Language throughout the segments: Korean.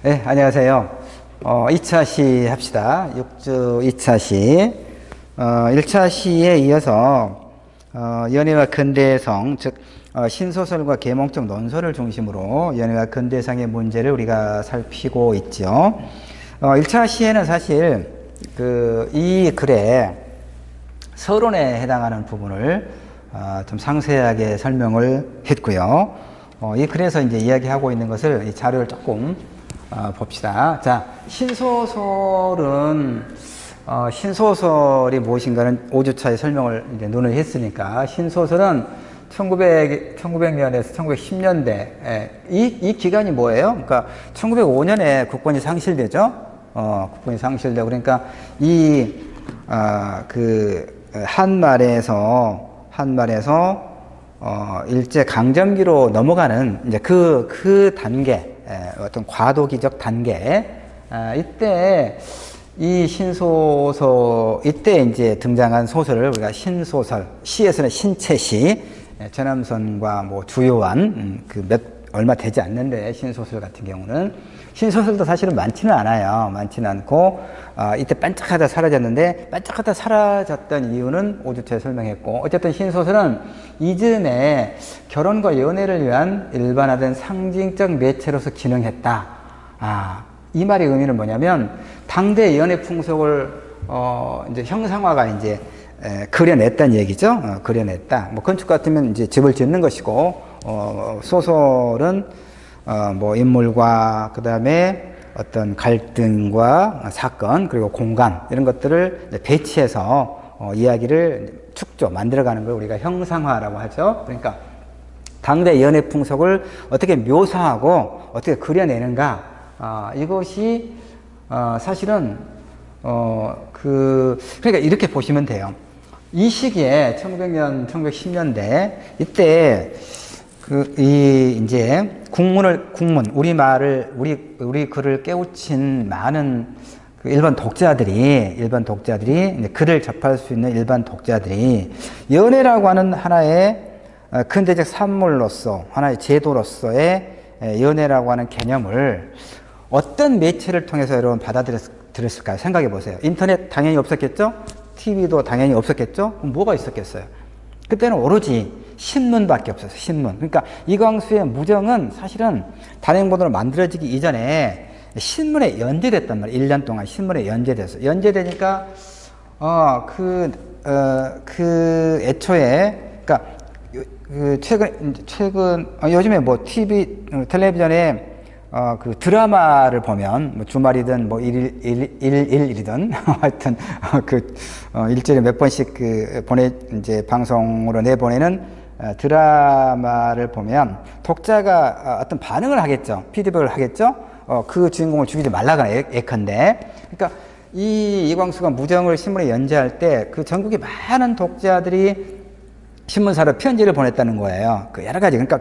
네, 안녕하세요. 2차 시 합시다. 6주 2차 시. 1차 시에 이어서, 연애와 근대성, 즉, 신소설과 계몽적 논설을 중심으로 연애와 근대성의 문제를 우리가 살피고 있죠. 1차 시에는 사실, 이 글에 서론에 해당하는 부분을, 좀 상세하게 설명을 했고요. 이 글에서 이제 이야기하고 있는 것을 이 자료를 조금 봅시다. 자, 신소설이 무엇인가는 5주차에 설명을 이제 논의 했으니까, 신소설은 1900년에서 1910년대, 이 기간이 뭐예요? 그러니까 1905년에 국권이 상실되죠? 국권이 상실되고, 그러니까 한말에서 일제 강점기로 넘어가는 이제 그 단계, 어떤 과도기적 단계, 이때 이 신소설, 이때 이제 등장한 소설을 우리가 신소설, 시에서는 신체시, 전함선과 뭐 주요한, 얼마 되지 않는데, 신소설 같은 경우는. 신소설도 사실은 많지는 않아요. 많지는 않고, 이때 반짝하다 사라졌는데, 반짝하다 사라졌던 이유는 5주차에 설명했고, 어쨌든 신소설은 이즈음에 결혼과 연애를 위한 일반화된 상징적 매체로서 기능했다. 이 말의 의미는 뭐냐면, 당대 연애 풍속을, 이제 형상화가 이제, 그려냈다는 얘기죠. 그려냈다. 뭐, 건축 같으면 이제 집을 짓는 것이고, 소설은, 뭐, 인물과, 그 다음에 어떤 갈등과 사건, 그리고 공간, 이런 것들을 배치해서, 이야기를 만들어가는 걸 우리가 형상화라고 하죠. 그러니까, 당대 연애 풍속을 어떻게 묘사하고, 어떻게 그려내는가, 이것이, 사실은, 그러니까 이렇게 보시면 돼요. 이 시기에 1900년, 1910년대, 이때, 이제, 우리 글을 깨우친 많은 일반 독자들이, 이제 글을 접할 수 있는 일반 독자들이, 연애라고 하는 하나의 근대적 산물로서, 하나의 제도로서의 연애라고 하는 개념을 어떤 매체를 통해서 여러분 받아들였을까요? 생각해 보세요. 인터넷 당연히 없었겠죠? TV도 당연히 없었겠죠? 그럼 뭐가 있었겠어요? 그때는 오로지 신문밖에 없었어요. 신문. 그러니까 이광수의 무정은 사실은 단행본으로 만들어지기 이전에 신문에 연재됐단 말이에요. 1년 동안 신문에 연재됐어요. 연재되니까 애초에, 그러니까 최근 요즘에 뭐 텔레비전에 드라마를 보면, 뭐 주말이든, 뭐 일일이든, 하여튼, 일주일에 몇 번씩 이제 방송으로 내보내는, 드라마를 보면, 독자가 어떤 반응을 하겠죠. 피드백을 하겠죠. 그 주인공을 죽이지 말라거나 예컨대. 그러니까, 이광수가 무정을 신문에 연재할 때, 전국의 많은 독자들이 신문사로 편지를 보냈다는 거예요. 여러 가지. 그러니까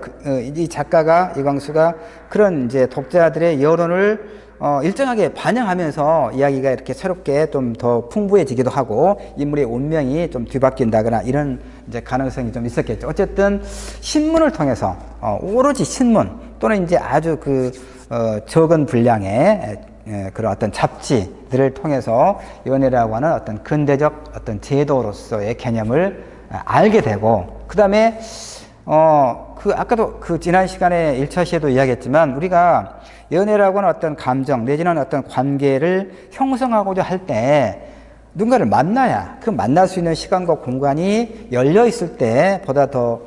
이 작가가, 이광수가 그런 이제 독자들의 여론을 일정하게 반영하면서 이야기가 이렇게 새롭게 좀 더 풍부해지기도 하고, 인물의 운명이 좀 뒤바뀐다거나 이런 이제 가능성이 좀 있었겠죠. 어쨌든 신문을 통해서, 오로지 신문 또는 이제 아주 적은 분량의 그런 어떤 잡지들을 통해서 연애라고 하는 어떤 근대적 어떤 제도로서의 개념을 알게 되고, 그 다음에, 아까도 지난 시간에 1차 시에도 이야기했지만, 우리가 연애라고 하는 어떤 감정, 내지는 어떤 관계를 형성하고자 할 때, 누군가를 만나야, 만날 수 있는 시간과 공간이 열려 있을 때, 보다 더,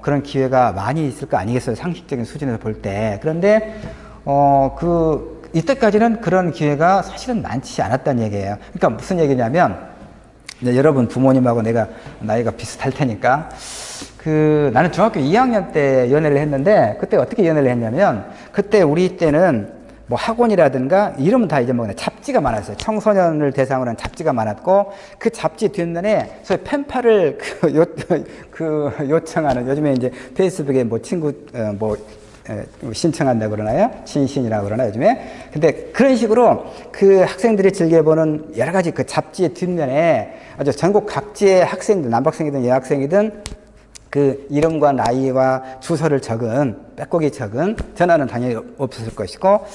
그런 기회가 많이 있을 거 아니겠어요? 상식적인 수준에서 볼 때. 그런데, 이때까지는 그런 기회가 사실은 많지 않았다는 얘기예요. 그러니까 무슨 얘기냐면, 여러분 부모님하고 내가 나이가 비슷할 테니까, 나는 중학교 2학년 때 연애를 했는데, 그때 어떻게 연애를 했냐면, 그때 우리 때는 뭐 학원이라든가, 이름은 다 잊어먹네. 잡지가 많았어요. 청소년을 대상으로 한 잡지가 많았고, 그 잡지 뒷면에 소위 펜팔을 요청하는, 요즘에 이제 페이스북에 뭐 친구, 신청한다고 그러나요? 친신이라고 그러나 요즘에? 근데 그런 식으로 학생들이 즐겨보는 여러 가지 잡지의 뒷면에 아주 전국 각지의 학생들, 남학생이든 여학생이든 그 이름과 나이와 주소를 적은, 빼곡히 적은 전화는 당연히 없었을 것이고,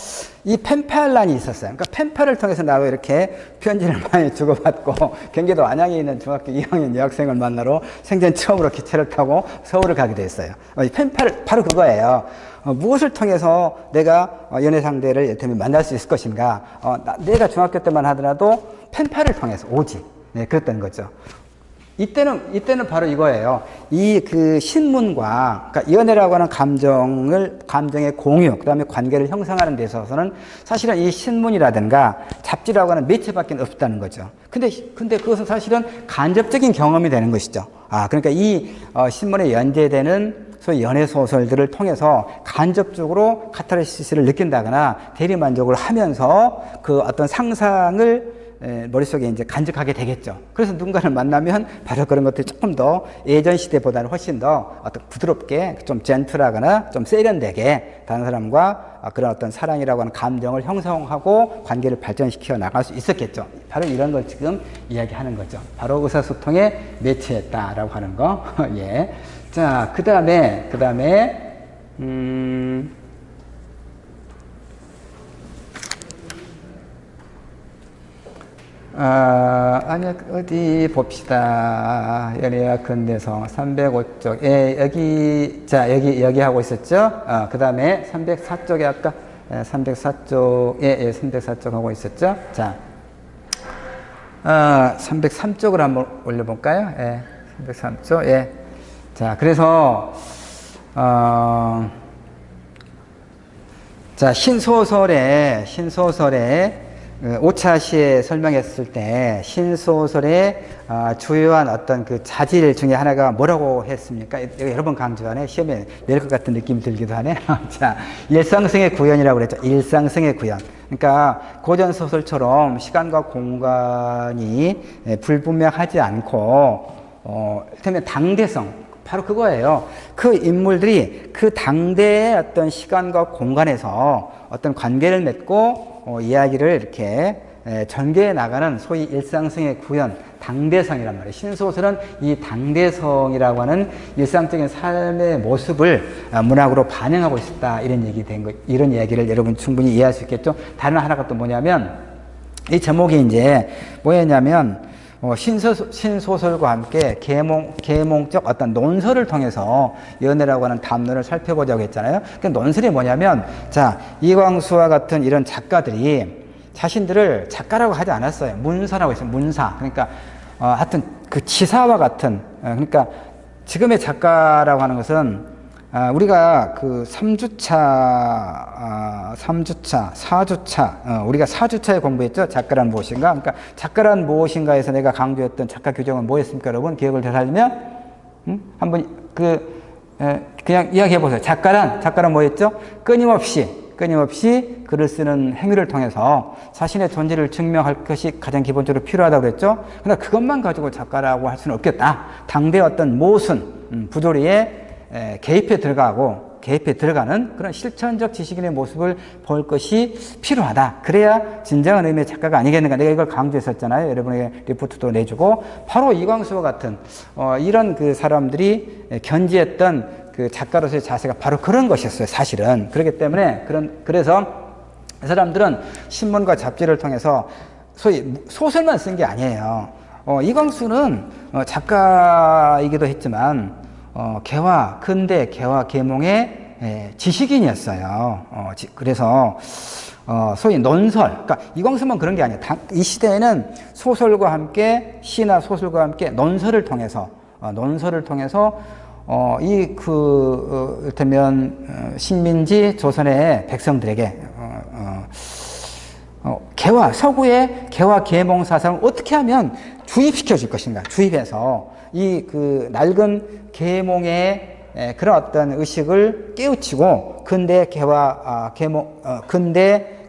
이 펜팔란이 있었어요. 그러니까 펜팔을 통해서 나하고 이렇게 편지를 많이 주고받고, 경기도 안양에 있는 중학교 2학년 여학생을 만나러 생전 처음으로 기차를 타고 서울을 가게 됐어요. 이 펜팔, 바로 그거예요. 무엇을 통해서 내가 연애 상대를 예를 만날 수 있을 것인가. 내가 중학교 때만 하더라도 펜팔을 통해서 오직. 네, 그랬던 거죠. 이때는 바로 이거예요. 이 그 신문과, 그러니까 연애라고 하는 감정의 공유, 그 다음에 관계를 형성하는 데 있어서는 사실은 이 신문이라든가 잡지라고 하는 매체밖에 없다는 거죠. 근데 그것은 사실은 간접적인 경험이 되는 것이죠. 그러니까 이 신문에 연재되는 소위 연애 소설들을 통해서 간접적으로 카타르시스를 느낀다거나 대리만족을 하면서 그 어떤 상상을 머릿속에 이제 간직하게 되겠죠. 그래서 누군가를 만나면 바로 그런 것들이 조금 더 예전 시대보다는 훨씬 더 어떤 부드럽게 좀 젠틀하거나 좀 세련되게 다른 사람과 그런 어떤 사랑이라고 하는 감정을 형성하고 관계를 발전시켜 나갈 수 있었겠죠. 바로 이런 걸 지금 이야기하는 거죠. 바로 의사소통의 매체였다라고 하는 거. 예. 자, 그 다음에 아니야, 어디 봅시다. 연애와 근대성 305쪽. 예, 여기 하고 있었죠? 그 다음에 304쪽에 아까 304쪽에 304쪽 하고 있었죠? 자, 303쪽을 한번 올려볼까요? 예, 303쪽. 예. 자, 그래서 자, 신소설에 오차시에 설명했을 때 신소설의 주요한 어떤 그 자질 중에 하나가 뭐라고 했습니까? 여러 번 강조하네. 시험에 내릴 것 같은 느낌이 들기도 하네. 자, 일상성의 구현이라고 그랬죠. 일상성의 구현. 그러니까 고전 소설처럼 시간과 공간이 불분명하지 않고 이를테면 당대성. 바로 그거예요. 그 인물들이 그 당대의 어떤 시간과 공간에서 어떤 관계를 맺고 이야기를 이렇게 전개해 나가는 소위 일상성의 구현, 당대성이란 말이에요. 신소설은 이 당대성이라고 하는 일상적인 삶의 모습을 문학으로 반영하고 있었다. 이런 이야기를 여러분 충분히 이해할 수 있겠죠. 다른 하나가 또 뭐냐면 이 제목이 이제 뭐였냐면 신소설과 함께 계몽적 어떤 논설을 통해서 연애라고 하는 담론을 살펴보자고 했잖아요. 그 논설이 뭐냐면, 자, 이광수와 같은 이런 작가들이 자신들을 작가라고 하지 않았어요. 문사라고 했어요. 문사. 그러니까, 하여튼 그 지사와 같은, 그러니까 지금의 작가라고 하는 것은 우리가 그 3주차, 4주차, 우리가 4주차에 공부했죠? 작가란 무엇인가? 그러니까 작가란 무엇인가에서 내가 강조했던 작가 규정은 뭐였습니까? 여러분, 기억을 되살리면? 한번 그냥 이야기해 보세요. 작가란 뭐였죠? 끊임없이 글을 쓰는 행위를 통해서 자신의 존재를 증명할 것이 가장 기본적으로 필요하다고 그랬죠? 그러나 그것만 가지고 작가라고 할 수는 없겠다. 당대의 어떤 모순, 부조리에 개입해 들어가는 그런 실천적 지식인의 모습을 볼 것이 필요하다. 그래야 진정한 의미의 작가가 아니겠는가. 내가 이걸 강조했었잖아요. 여러분에게 리포트도 내주고. 바로 이광수와 같은 이런 그 사람들이 견지했던 그 작가로서의 자세가 바로 그런 것이었어요. 사실은. 그렇기 때문에 그래서 이 사람들은 신문과 잡지를 통해서 소위 소설만 쓴 게 아니에요. 이광수는 작가이기도 했지만 근대 개화 계몽의 지식인이었어요. 그래서 소위 논설, 그러니까 이광수만 그런 게 아니에요. 이 시대에는 소설과 함께 시나 소설과 함께 논설을 통해서 이를테면 식민지 조선의 백성들에게 서구의 개화 계몽 사상을 어떻게 하면 주입시켜 줄 것인가? 주입해서 이 그 낡은 계몽의 그런 어떤 의식을 깨우치고 근대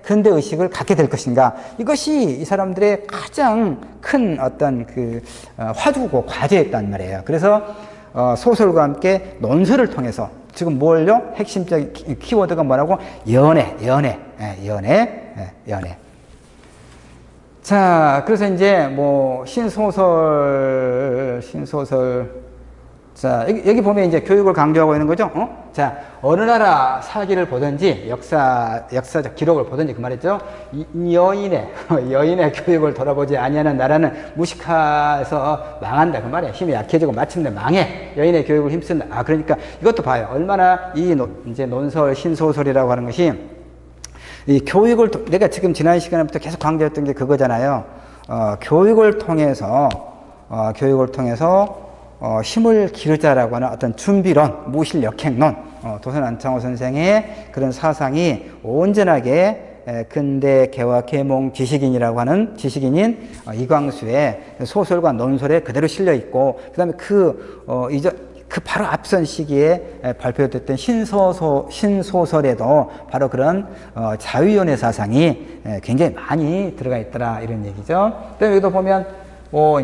근대 의식을 갖게 될 것인가? 이것이 이 사람들의 가장 큰 어떤 그 화두고 과제였단 말이에요. 그래서 소설과 함께 논설을 통해서 지금 뭘요? 핵심적 키워드가 뭐라고? 연애. 자, 그래서 이제 뭐 신소설 자, 여기 보면 이제 교육을 강조하고 있는 거죠. 자, 어느 나라 사기를 보든지 역사적 기록을 보든지 그 말이죠. 여인의 교육을 돌아보지 아니하는 나라는 무식해서 망한다 그 말이에요. 힘이 약해지고 마침내 망해. 여인의 교육을 힘쓴다. 아, 그러니까 이것도 봐요. 얼마나 이제 논설, 신소설이라고 하는 것이 이 교육을 내가 지금 지난 시간부터 계속 강조했던 게 그거잖아요. 교육을 통해서 힘을 기르자라고 하는 어떤 준비론, 무실역행론, 도선 안창호 선생의 그런 사상이 온전하게 근대 개화 계몽 지식인이라고 하는 지식인인 이광수의 소설과 논설에 그대로 실려 있고, 그 다음에 그 바로 앞선 시기에 발표됐던 신소설에도 바로 그런 자유연애 사상이 굉장히 많이 들어가 있더라, 이런 얘기죠. 또 여기도 보면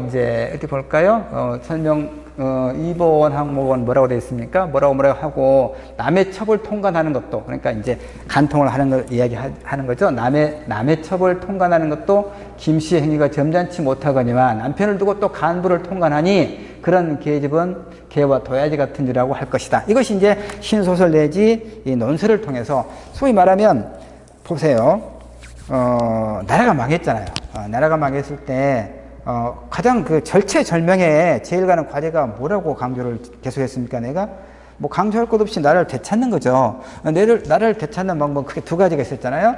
이제 어디 볼까요? 설명 2번 항목은 뭐라고 되어 있습니까? 뭐라고 하고 남의 첩을 통관하는 것도, 그러니까 이제 간통을 하는 걸 이야기하는 거죠. 남의 첩을 통관하는 것도 김씨의 행위가 점잖지 못하거니와 남편을 두고 또 간부를 통관하니 그런 계집은 개와 도야지 같은 이라고 할 것이다. 이것이 이제 신소설 내지 이 논설을 통해서 소위 말하면 보세요. 나라가 망했잖아요. 나라가 망했을 때 가장 그 절체절명에 제일 가는 과제가 뭐라고 강조를 계속했습니까? 내가 뭐 강조할 것 없이 나라를 되찾는 거죠. 나라를 되찾는 방법은 크게 두 가지가 있었잖아요.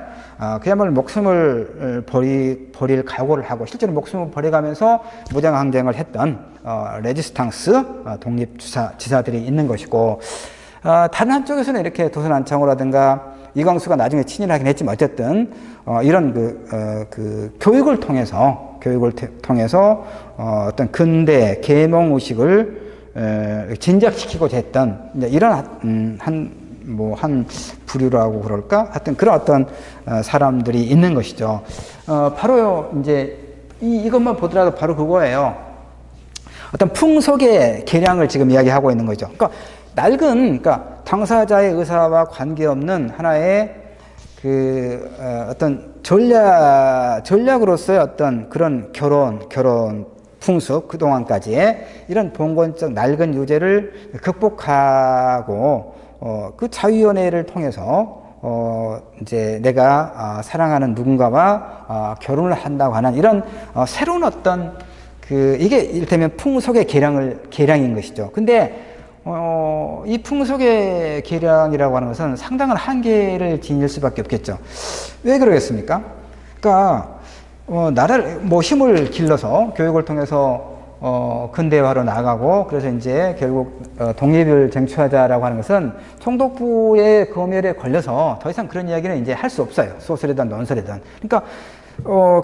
그야말로 목숨을 버릴 각오를 하고 실제로 목숨을 버려가면서 무장항쟁을 했던 레지스탕스 독립지사들이 있는 것이고, 다른 한쪽에서는 이렇게 도선 안창호라든가 이광수가 나중에 친일하긴 했지만 어쨌든 이런 그 교육을 통해서 어떤 근대 계몽 의식을 진작시키고자 했던 이런 한 부류라고 그럴까? 하여튼 그런 어떤 사람들이 있는 것이죠. 바로 이제 이것만 보더라도 바로 그거예요. 어떤 풍속의 개량을 지금 이야기하고 있는 거죠. 그러니까 그러니까 당사자의 의사와 관계없는 하나의 어떤 전략으로서의 어떤 그런 결혼 풍습, 그동안까지의 이런 봉건적 낡은 유제를 극복하고, 그 자유연애를 통해서, 이제 내가 사랑하는 누군가와 결혼을 한다고 하는 이런 새로운 어떤 이게 이를테면 풍속의 개량인 것이죠. 근데 이 풍속의 개량이라고 하는 것은 상당한 한계를 지닐 수밖에 없겠죠. 왜 그러겠습니까? 그러니까 나라를 힘을 길러서 교육을 통해서 근대화로 나가고, 그래서 이제 결국 독립을 쟁취하자라고 하는 것은 총독부의 검열에 걸려서 더 이상 그런 이야기는 이제 할 수 없어요. 소설이든 논설이든. 그러니까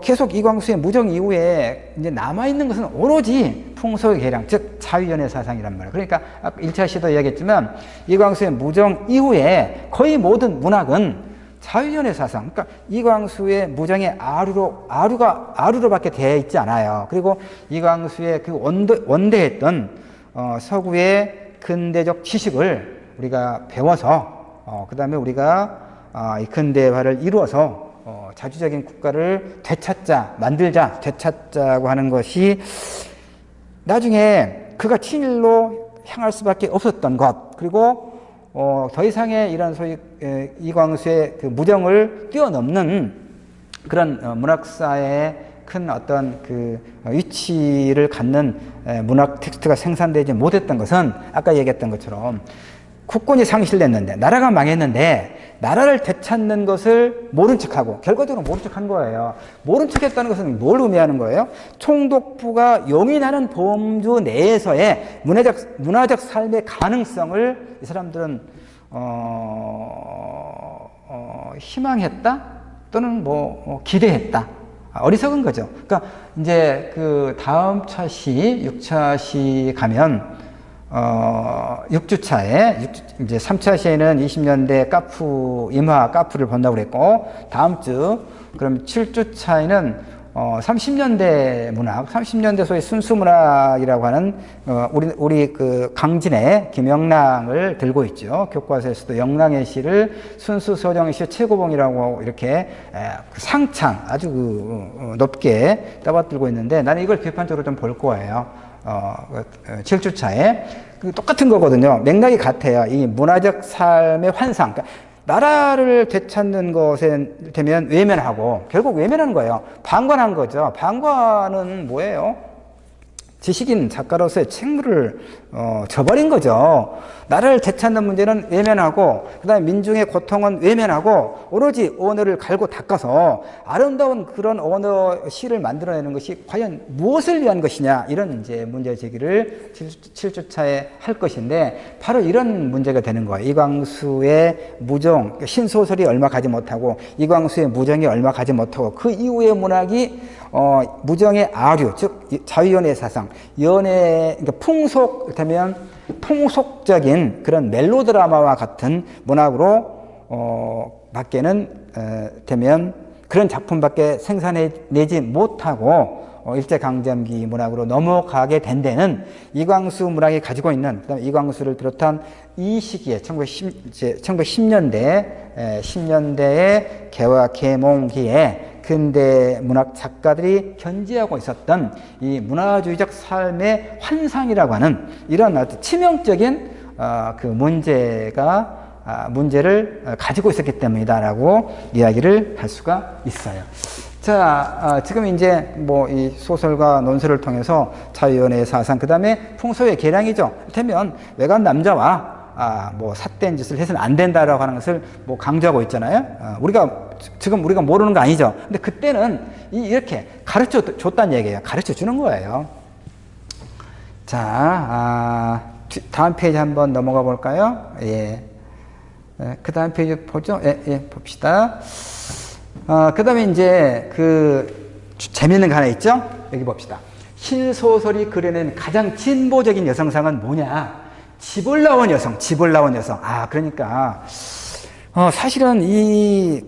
계속 이광수의 무정 이후에 이제 남아있는 것은 오로지 풍속의 개량, 즉 자유연애 사상이란 말이에요. 그러니까 아까 1차 시도 이야기했지만 이광수의 무정 이후에 거의 모든 문학은 자유연애 사상, 그러니까 이광수의 무정의 아류로밖에 되어 있지 않아요. 그리고 이광수의 그 원대했던 서구의 근대적 지식을 우리가 배워서 그 다음에 우리가 이 근대화를 이루어서 자주적인 국가를 되찾자고 하는 것이 나중에 그가 친일로 향할 수밖에 없었던 것, 그리고 더 이상의 이런 소위 이광수의 그 무정을 뛰어넘는 그런 문학사의 큰 어떤 그 위치를 갖는 문학 텍스트가 생산되지 못했던 것은 아까 얘기했던 것처럼 국권이 상실됐는데, 나라가 망했는데 나라를 되찾는 것을 모른 척하고, 결과적으로 모른 척한 거예요. 모른 척했다는 것은 뭘 의미하는 거예요? 총독부가 용인하는 범주 내에서의 문화적 삶의 가능성을 이 사람들은 희망했다 또는 기대했다. 어리석은 거죠. 그러니까 이제 그 다음 차시 6차 시 가면 6주차에 이제 3차 시에는 20년대 임화 카프를 본다고 그랬고, 다음 주 그럼 7주차에는 30년대 문학, 30년대 소위 순수 문학이라고 하는 우리 그 강진의 김영랑을 들고 있죠. 교과서에서도 영랑의 시를 순수 서정의 시 최고봉이라고 이렇게 상창 아주 높게 떠받들고 있는데, 나는 이걸 비판적으로 좀 볼 거예요. 7주차에. 똑같은 거거든요. 맥락이 같아요. 이 문화적 삶의 환상. 그러니까 나라를 되찾는 것에 되면 외면하고 결국 외면하는 거예요. 방관한 거죠. 방관은 뭐예요? 지식인 작가로서의 책무를 저버린 거죠. 나라를 되찾는 문제는 외면하고 그다음에 민중의 고통은 외면하고 오로지 언어를 갈고 닦아서 아름다운 그런 언어 시를 만들어내는 것이 과연 무엇을 위한 것이냐 이런 이제 문제 제기를 7주차에 할 것인데 바로 이런 문제가 되는 거예요. 이광수의 무정, 신소설이 얼마 가지 못하고 이광수의 무정이 얼마 가지 못하고 그 이후의 문학이 무정의 아류, 즉 자유연애 사상, 연애, 그러니까 풍속 되면 통속적인 그런 멜로드라마와 같은 문학으로 밖에는 되면 그런 작품밖에 생산해내지 못하고 일제강점기 문학으로 넘어가게 된 데는 이광수 문학이 가지고 있는 그다음에 이광수를 비롯한 이 시기에 1910년대 10년대의 개화 계몽기에 근대 문학 작가들이 견지하고 있었던 이 문화주의적 삶의 환상이라고 하는 이런 아주 치명적인 그 문제를 가지고 있었기 때문이다라고 이야기를 할 수가 있어요. 자, 지금 이제 뭐 이 소설과 논설을 통해서 자유연애의 사상, 그 다음에 풍소의 계량이죠. 이를테면 외간 남자와 뭐 삿된 짓을 해서는 안 된다라고 하는 것을 뭐 강조하고 있잖아요. 지금 우리가 모르는 거 아니죠. 근데 그때는 이렇게 가르쳐 줬다는 얘기예요. 가르쳐 주는 거예요. 자, 다음 페이지 한번 넘어가 볼까요? 예. 그 다음 페이지 보죠. 예, 봅시다. 그 다음에 이제 재밌는 거 하나 있죠? 여기 봅시다. 신소설이 그려낸 가장 진보적인 여성상은 뭐냐? 집을 나온 여성. 그러니까, 사실은 이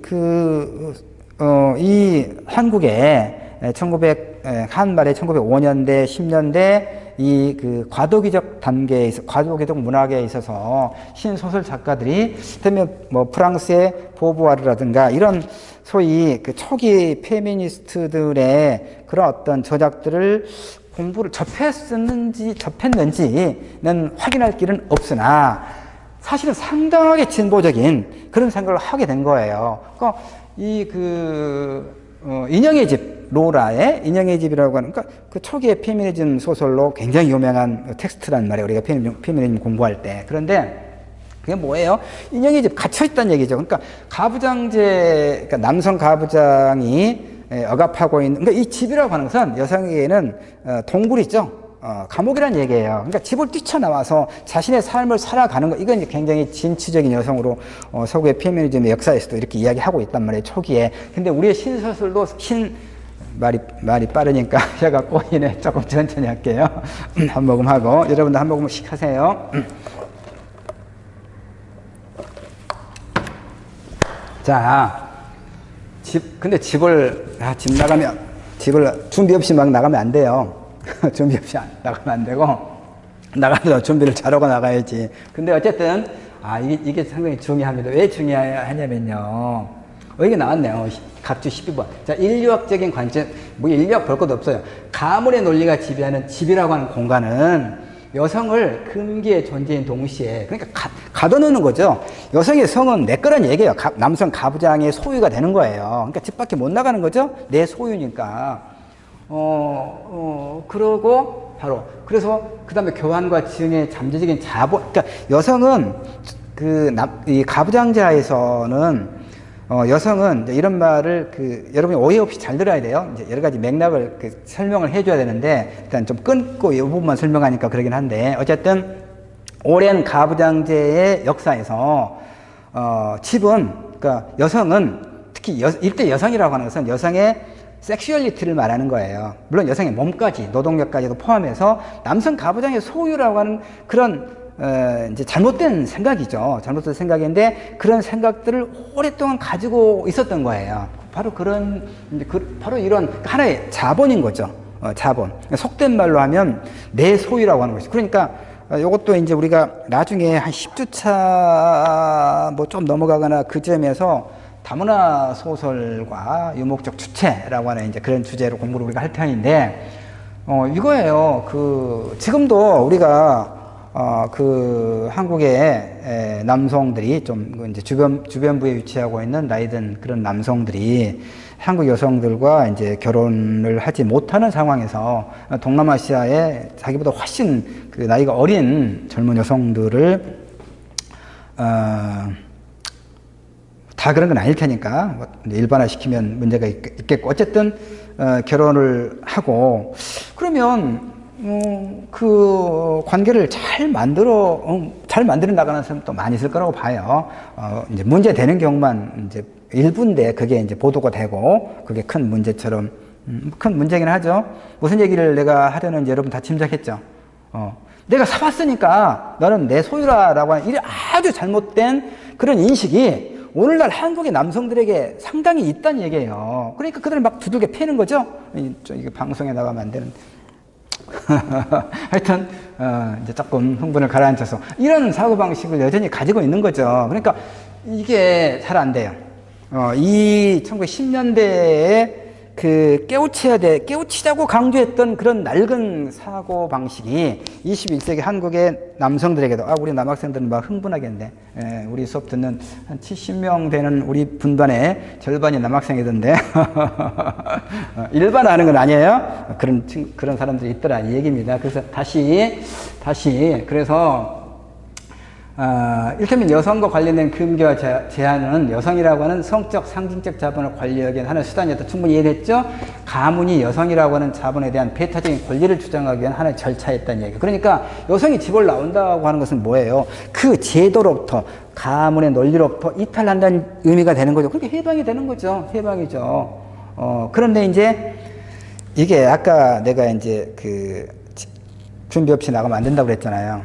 한국에 한말에 1905년대, 10년대 과도기적 과도기적 문학에 있어서 신소설 작가들이, 뭐 프랑스의 보부아르라든가 이런 소위 초기 페미니스트들의 그런 어떤 저작들을 공부를 접했는지는 확인할 길은 없으나 사실은 상당하게 진보적인 그런 생각을 하게 된 거예요. 그러니까 인형의 집, 로라의 인형의 집이라고 하는, 그러니까 그 초기의 페미니즘 소설로 굉장히 유명한 텍스트란 말이에요. 우리가 페미니즘 공부할 때. 그런데 그게 뭐예요? 인형의 집 갇혀있다는 얘기죠. 그러니까 그러니까 남성 가부장이 억압하고 있는, 그러니까 이 집이라고 하는 것은 여성에게는 동굴이죠. 감옥이라는 얘기예요. 그러니까 집을 뛰쳐나와서 자신의 삶을 살아가는 거, 이건 굉장히 진취적인 여성으로 서구의 페미니즘의 역사에서도 이렇게 이야기하고 있단 말이에요, 초기에. 근데 우리의 신서술도 말이 빠르니까 혀가 꼬이네. 조금 천천히 할게요. 한 모금 하고, 여러분도 한 모금씩 하세요. 자, 근데 집을 준비 없이 막 나가면 안 돼요. 준비 없이 나가면 안 되고, 나가도 준비를 잘하고 나가야지. 근데 어쨌든, 이게 상당히 중요합니다. 왜 중요하냐면요. 여기 나왔네요. 갑주 12번. 자, 인류학적인 관점, 뭐 인류학 볼 것도 없어요. 가문의 논리가 지배하는 집이라고 하는 공간은 여성을 금기의 존재인 동시에, 그러니까 가둬놓는 거죠. 여성의 성은 내 거란 얘기예요. 남성 가부장의 소유가 되는 거예요. 그러니까 집 밖에 못 나가는 거죠. 내 소유니까. 그래서 그 다음에 교환과 지응의 잠재적인 자본, 그러니까 여성은 이 가부장제하에서는 여성은 이런 말을 여러분이 오해 없이 잘 들어야 돼요. 이제 여러 가지 맥락을 설명을 해줘야 되는데 일단 좀 끊고 이 부분만 설명하니까 그러긴 한데, 어쨌든 오랜 가부장제의 역사에서 집은, 그러니까 여성은 특히 이때 여성이라고 하는 것은 여성의 섹슈얼리티를 말하는 거예요. 물론 여성의 몸까지, 노동력까지도 포함해서 남성 가부장의 소유라고 하는 그런 이제 잘못된 생각이죠. 잘못된 생각인데 그런 생각들을 오랫동안 가지고 있었던 거예요. 바로 이런 하나의 자본인 거죠. 자본. 속된 말로 하면 내 소유라고 하는 것이죠. 그러니까 이것도 이제 우리가 나중에 한 10주차 뭐 좀 넘어가거나 그 점에서 다문화 소설과 유목적 주체라고 하는 이제 그런 주제로 공부를 우리가 할 편인데, 이거예요. 지금도 우리가 그 한국의 남성들이 좀 이제 주변부에 위치하고 있는 나이든 그런 남성들이 한국 여성들과 이제 결혼을 하지 못하는 상황에서 동남아시아에 자기보다 훨씬 그 나이가 어린 젊은 여성들을 다 그런 건 아닐 테니까 뭐 일반화시키면 문제가 있겠고 어쨌든 결혼을 하고 그러면 그 관계를 잘 만들어 나가는 사람 또 많이 있을 거라고 봐요. 이제 문제 되는 경우만 이제 일부인데 그게 이제 보도가 되고 그게 큰 문제처럼 큰 문제긴 하죠. 무슨 얘기를 내가 하려는지 여러분 다 짐작했죠. 내가 사봤으니까 너는 내 소유라라고 하는 이 아주 잘못된 그런 인식이 오늘날 한국의 남성들에게 상당히 있다는 얘기예요. 그러니까 그들을 막 두들겨 패는 거죠. 이게 방송에 나가면 안 되는데. 하여튼 이제 조금 흥분을 가라앉혀서 이런 사고방식을 여전히 가지고 있는 거죠. 그러니까 이게 잘 안 돼요. 이 1910년대에 그 깨우치자고 강조했던 그런 낡은 사고방식이 21세기 한국의 남성들에게도, 우리 남학생들은 막 흥분하겠네. 우리 수업 듣는 한 70명 되는 우리 분반의 절반이 남학생이던데. 일반화하는 건 아니에요. 그런 사람들이 있더라, 이 얘기입니다. 그래서 그래서 일테면 여성과 관련된 금기와 제한은 여성이라고 하는 성적, 상징적 자본을 관리하기 위한 하나의 수단이었다. 충분히 이해됐죠? 가문이 여성이라고 하는 자본에 대한 배타적인 권리를 주장하기 위한 하나의 절차였다는 얘기. 그러니까 여성이 집을 나온다고 하는 것은 뭐예요? 그 제도로부터, 가문의 논리로부터 이탈한다는 의미가 되는 거죠. 그렇게 해방이 되는 거죠. 해방이죠. 그런데 이제 이게 아까 내가 이제 그 준비 없이 나가면 안 된다고 그랬잖아요.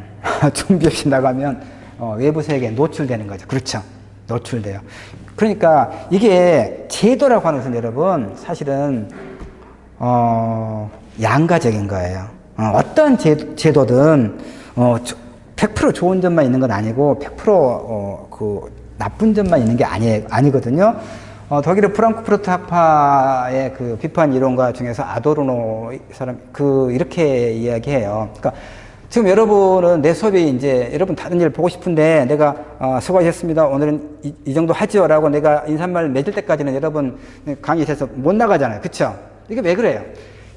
준비 없이 나가면 외부 세계에 노출되는 거죠. 그렇죠. 노출돼요. 그러니까 이게 제도라고 하는 것은 여러분 사실은 양가적인 거예요. 어떤 제도든 100% 좋은 점만 있는 건 아니고 100% 그 나쁜 점만 있는 게 아니거든요. 독일의 프랑크푸르트 학파의 그 비판 이론가 중에서 아도르노 사람 이렇게 이야기해요. 그러니까 지금 여러분은 내 수업이 이제 여러분 다른 일 보고 싶은데 내가 수고하셨습니다. 오늘은 이 정도 하죠. 라고 내가 인사말 맺을 때까지는 여러분 강의실에서 못 나가잖아요. 그쵸? 이게 왜 그래요?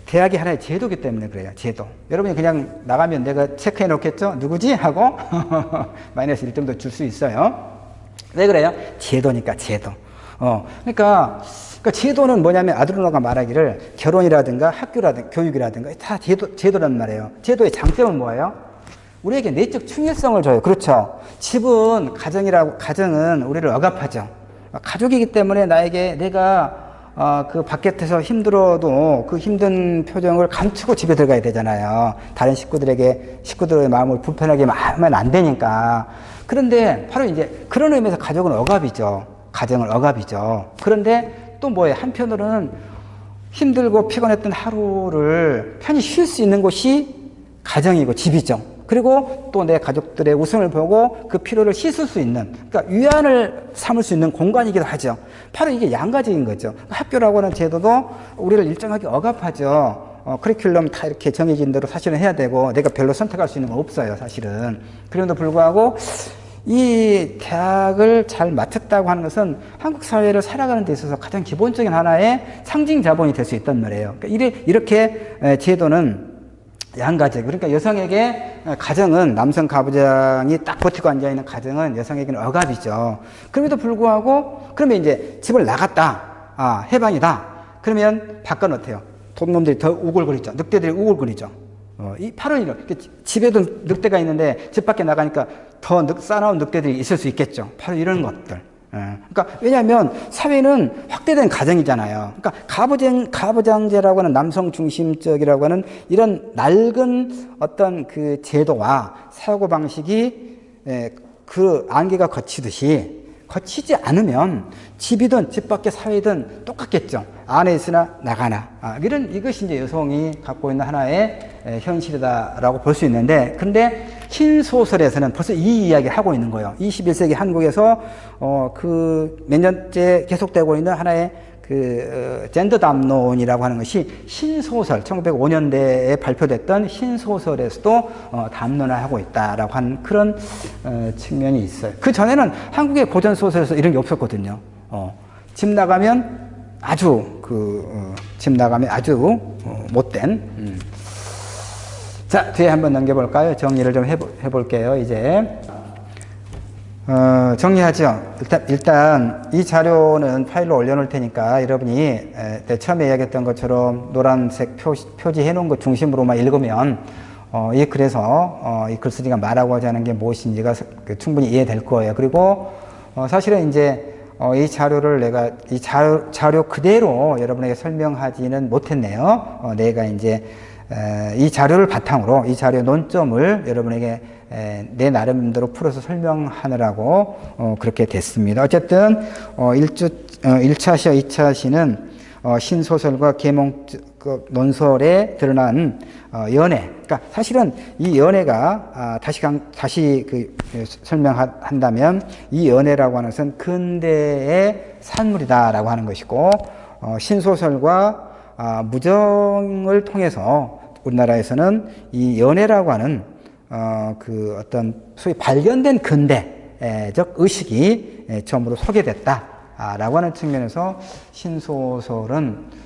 대학이 하나의 제도기 때문에 그래요. 제도. 여러분이 그냥 나가면 내가 체크해 놓겠죠? 누구지? 하고 마이너스 1점도 줄 수 있어요. 왜 그래요? 제도니까 제도. 그러니까 제도는 뭐냐면 아드로노가 말하기를 결혼이라든가 학교라든가 교육이라든가 다 제도란 말이에요. 제도의 장점은 뭐예요? 우리에게 내적 충실성을 줘요. 그렇죠. 집은 가정은 우리를 억압하죠. 가족이기 때문에 내가 그 바깥에서 힘들어도 그 힘든 표정을 감추고 집에 들어가야 되잖아요. 다른 식구들의 마음을 불편하게 하면 안 되니까. 그런데 바로 이제 그런 의미에서 가족은 억압이죠. 가정을 억압이죠. 그런데 또 뭐예요? 한편으로는 힘들고 피곤했던 하루를 편히 쉴 수 있는 곳이 가정이고 집이죠. 그리고 또 내 가족들의 웃음을 보고 그 피로를 씻을 수 있는, 그러니까 위안을 삼을 수 있는 공간이기도 하죠. 바로 이게 양가적인 거죠. 학교라고 하는 제도도 우리를 일정하게 억압하죠. 커리큘럼 다 이렇게 정해진 대로 사실은 해야 되고 내가 별로 선택할 수 있는 건 없어요, 사실은. 그럼에도 불구하고 이 대학을 잘 마쳤다고 하는 것은 한국 사회를 살아가는 데 있어서 가장 기본적인 하나의 상징 자본이 될 수 있단 말이에요. 그러니까 이렇게 제도는 양가적. 그러니까 여성에게 가정은, 남성 가부장이 딱 버티고 앉아있는 가정은 여성에게는 억압이죠. 그럼에도 불구하고, 그러면 이제 집을 나갔다. 해방이다. 그러면 바깥은 어때요? 돈놈들이 더 우글거리죠. 늑대들이 우글거리죠. 바로 이렇게 집에도 늑대가 있는데 집 밖에 나가니까 더 싸나운 늑대들이 있을 수 있겠죠. 바로 이런 것들. 그러니까 왜냐하면 사회는 확대된 가정이잖아요. 그러니까 가부장제라고 하는 남성 중심적이라고 하는 이런 낡은 어떤 그 제도와 사고 방식이 그 안개가 거치지 않으면 집이든 집 밖의 사회든 똑같겠죠. 안에 있으나 나가나. 이것이 이제 여성이 갖고 있는 하나의 현실이다라고 볼 수 있는데, 근데 흰 소설에서는 벌써 이 이야기를 하고 있는 거예요. 21세기 한국에서 그 몇 년째 계속되고 있는 하나의 젠더 담론이라고 하는 것이 신소설, 1905년대에 발표됐던 신소설에서도 담론화하고 있다라고 한 그런 측면이 있어요. 그 전에는 한국의 고전 소설에서 이런 게 없었거든요. 집 나가면 아주 못된. 자, 뒤에 한번 넘겨볼까요? 정리를 좀 해볼게요. 이제 정리하죠. 일단 이 자료는 파일로 올려놓을 테니까 여러분이 처음에 이야기했던 것처럼 노란색 표지해 놓은 것 중심으로만 읽으면 이 글에서 이 글쓰기가 말하고자 하는 게 무엇인지가 충분히 이해될 거예요. 그리고 사실은 이제 이 자료를 내가 이 자료 그대로 여러분에게 설명하지는 못했네요. 내가 이제 이 자료를 바탕으로 이 자료의 논점을 여러분에게 내 나름대로 풀어서 설명하느라고 그렇게 됐습니다. 어쨌든 1차 시와 2차 시는 신소설과 계몽 논설에 드러난 연애. 그러니까 사실은 이 연애가 다시 설명한다면 이 연애라고 하는 것은 근대의 산물이다라고 하는 것이고 신소설과 무정을 통해서 우리나라에서는 이 연애라고 하는 어떤 소위 발견된 근대적 의식이 처음으로 소개됐다라고 하는 측면에서 신소설은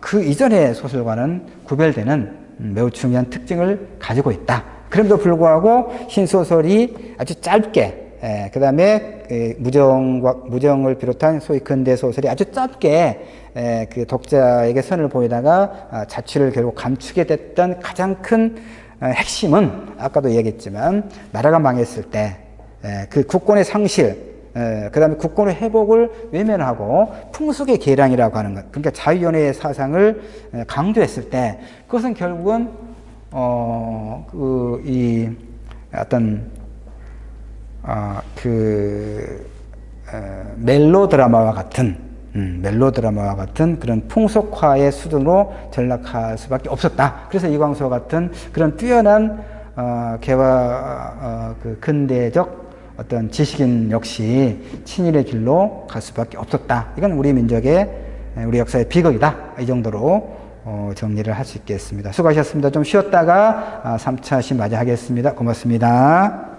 그 이전의 소설과는 구별되는 매우 중요한 특징을 가지고 있다. 그럼에도 불구하고 신소설이 아주 짧게, 그 다음에 무정을 비롯한 소위 근대 소설이 아주 짧게 그 독자에게 선을 보이다가 자취를 결국 감추게 됐던 가장 큰 핵심은 아까도 얘기했지만 나라가 망했을 때 그 국권의 상실, 그 다음에 국권의 회복을 외면하고 풍속의 계량이라고 하는 것, 그러니까 자유연애의 사상을 강조했을 때 그것은 결국은 멜로드라마와 같은 그런 풍속화의 수준으로 전락할 수밖에 없었다. 그래서 이광수와 같은 그런 뛰어난 개화 근대적 어떤 지식인 역시 친일의 길로 갈 수밖에 없었다. 이건 우리 민족의 우리 역사의 비극이다. 이 정도로 정리를 할 수 있겠습니다. 수고하셨습니다. 좀 쉬었다가 3차 시 맞이하겠습니다. 고맙습니다.